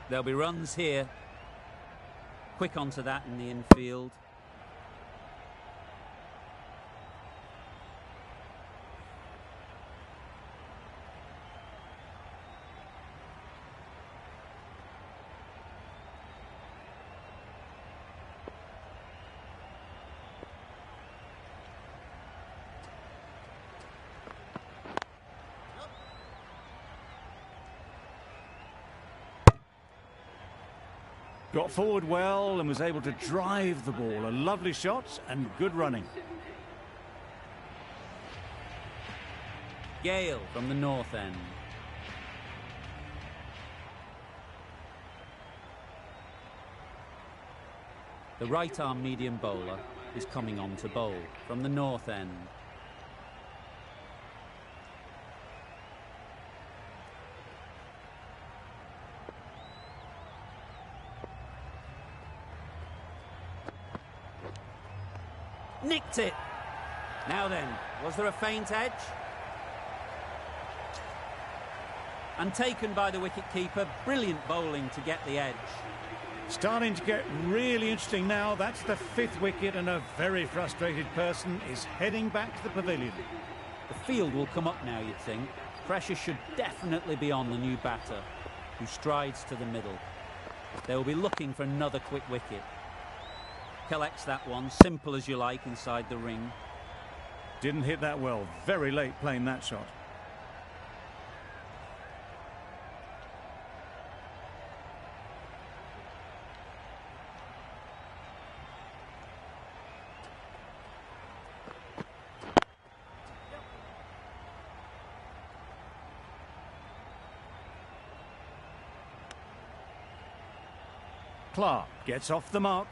There'll be runs here. Quick onto that in the infield. Got forward well and was able to drive the ball. A lovely shot and good running. Gale from the north end. The right-arm medium bowler is coming on to bowl from the north end. Nicked it. Now then, was there a feint edge? And taken by the wicket-keeper. Brilliant bowling to get the edge. Starting to get really interesting now. That's the 5th wicket and a very frustrated person is heading back to the pavilion. The field will come up now, you'd think. Pressure should definitely be on the new batter, who strides to the middle. They will be looking for another quick wicket. Collects that one, simple as you like, inside the ring. Didn't hit that well. Very late playing that shot. Clark gets off the mark.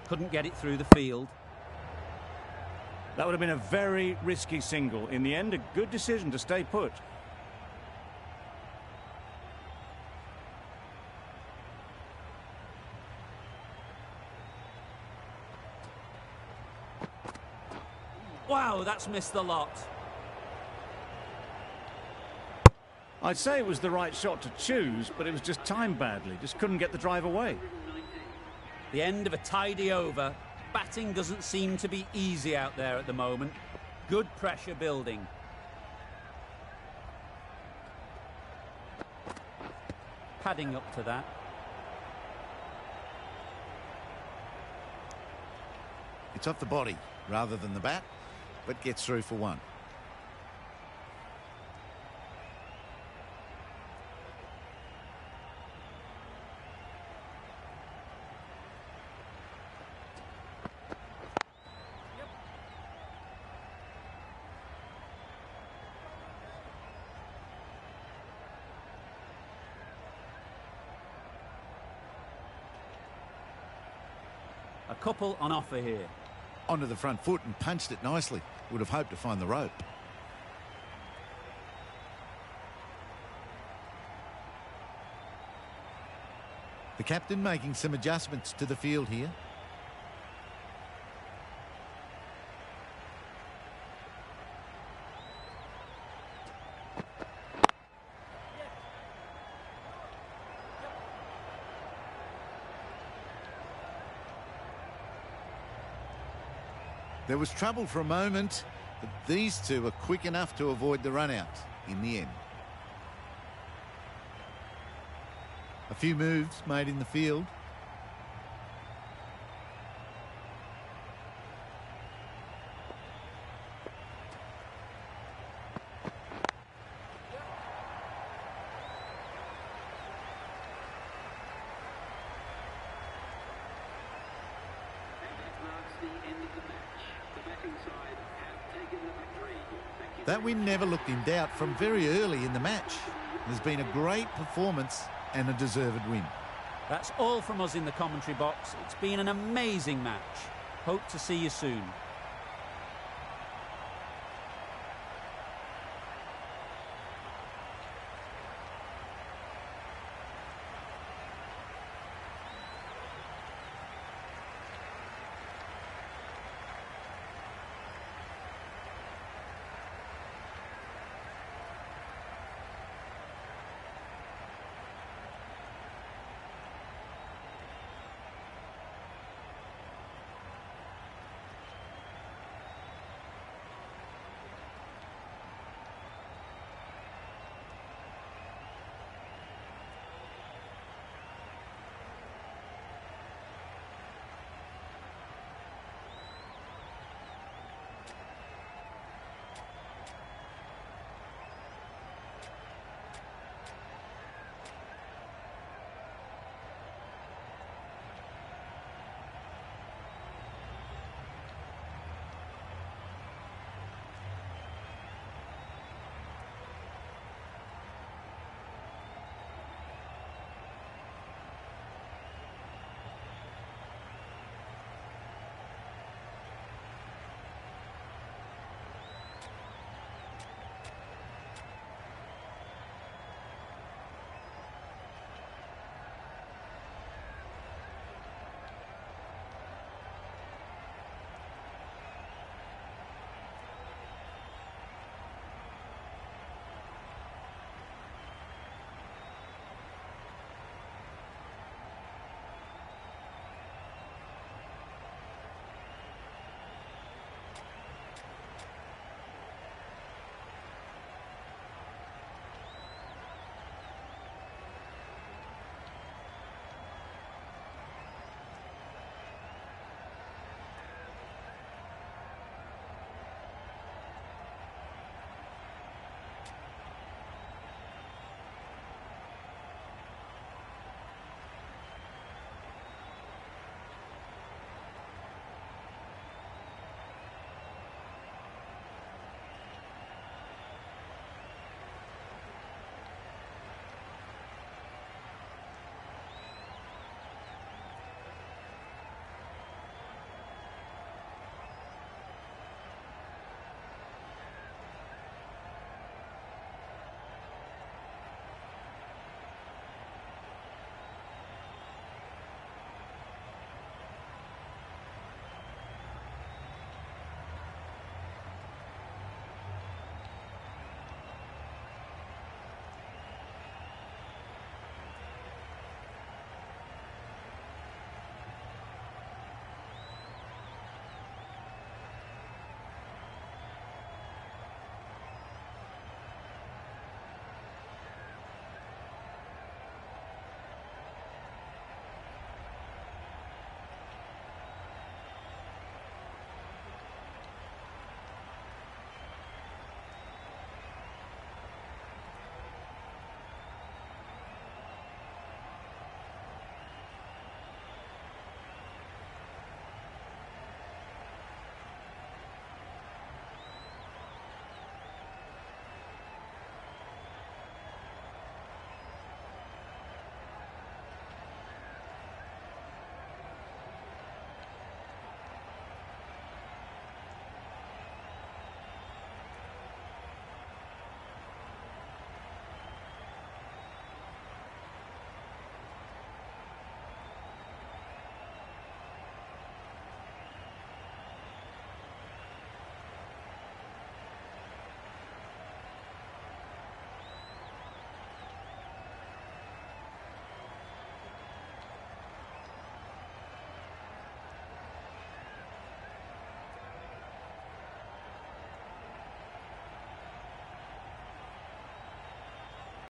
Couldn't get it through the field. That would have been a very risky single. In the end, a good decision to stay put. Wow, that's missed the lot. I'd say it was the right shot to choose, but it was just timed badly. Just couldn't get the drive away. The end of a tidy over. Batting doesn't seem to be easy out there at the moment. Good pressure building. Padding up to that. It's off the body rather than the bat, but gets through for one. A couple on offer here. Onto the front foot and punched it nicely. Would have hoped to find the rope. The captain making some adjustments to the field here. There was trouble for a moment, but these two are quick enough to avoid the run out in the end. A few moves made in the field. That win never looked in doubt from very early in the match. There's been a great performance and a deserved win. That's all from us in the commentary box. It's been an amazing match. Hope to see you soon.